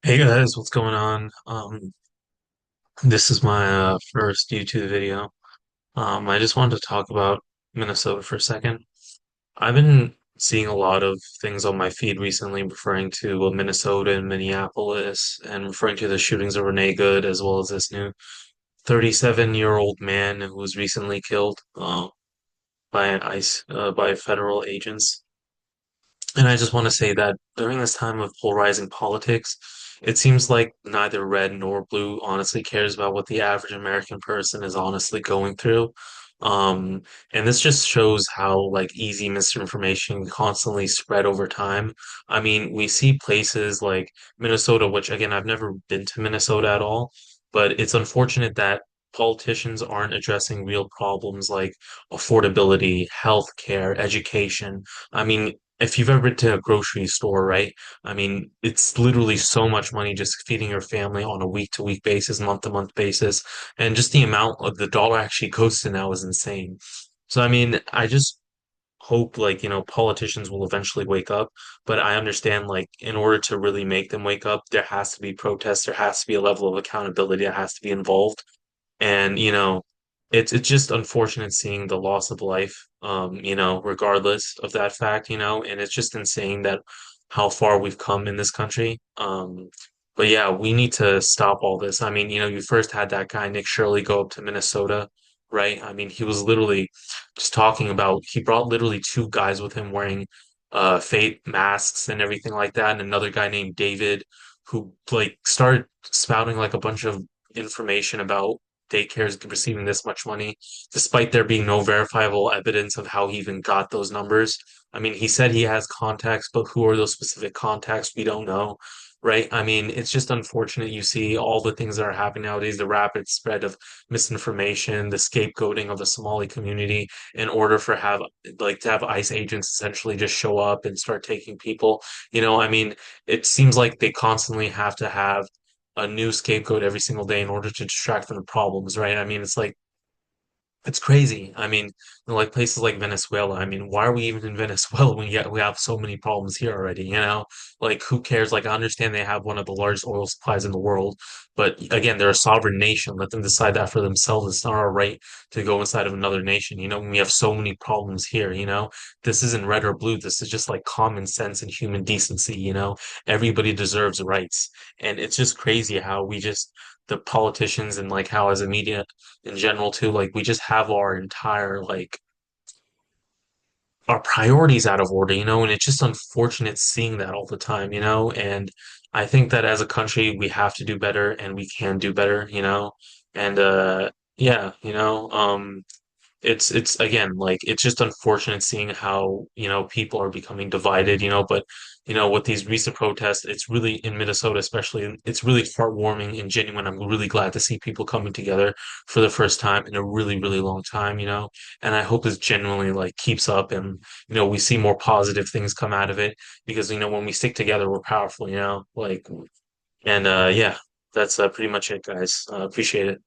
Hey guys, what's going on? This is my first YouTube video. I just wanted to talk about Minnesota for a second. I've been seeing a lot of things on my feed recently referring to Minnesota and Minneapolis and referring to the shootings of Renee Good as well as this new 37-year-old man who was recently killed by an ICE by federal agents. And I just want to say that during this time of polarizing politics, it seems like neither red nor blue honestly cares about what the average American person is honestly going through. Um, and this just shows how like easy misinformation can constantly spread over time. I mean, we see places like Minnesota, which again, I've never been to Minnesota at all, but it's unfortunate that politicians aren't addressing real problems like affordability, healthcare, education. I mean, if you've ever been to a grocery store, right? I mean, it's literally so much money just feeding your family on a week to week basis, month to month basis. And just the amount of the dollar actually goes to now is insane. So, I mean, I just hope like, politicians will eventually wake up. But I understand like in order to really make them wake up, there has to be protests, there has to be a level of accountability that has to be involved. And, it's just unfortunate seeing the loss of life, regardless of that fact, and it's just insane that how far we've come in this country. But yeah, we need to stop all this. I mean, you first had that guy, Nick Shirley, go up to Minnesota, right? I mean, he was literally just talking about, he brought literally two guys with him wearing fake masks and everything like that, and another guy named David who like started spouting like a bunch of information about daycares receiving this much money, despite there being no verifiable evidence of how he even got those numbers. I mean, he said he has contacts, but who are those specific contacts? We don't know, right? I mean, it's just unfortunate you see all the things that are happening nowadays, the rapid spread of misinformation, the scapegoating of the Somali community in order for have like to have ICE agents essentially just show up and start taking people. I mean, it seems like they constantly have to have a new scapegoat every single day in order to distract from the problems, right? I mean, it's like it's crazy. I mean, like places like Venezuela. I mean, why are we even in Venezuela when yet we have so many problems here already, Like, who cares? Like, I understand they have one of the largest oil supplies in the world, but again, they're a sovereign nation. Let them decide that for themselves. It's not our right to go inside of another nation, when we have so many problems here, This isn't red or blue. This is just like common sense and human decency, Everybody deserves rights. And it's just crazy how the politicians and like how as a media in general too. Like we just have our entire like our priorities out of order, and it's just unfortunate seeing that all the time, and I think that as a country we have to do better and we can do better, and yeah, it's again like it's just unfortunate seeing how people are becoming divided, but with these recent protests, it's really in Minnesota especially, it's really heartwarming and genuine. I'm really glad to see people coming together for the first time in a really really long time, and I hope this genuinely like keeps up and we see more positive things come out of it because when we stick together we're powerful, like and yeah, that's pretty much it, guys. Appreciate it.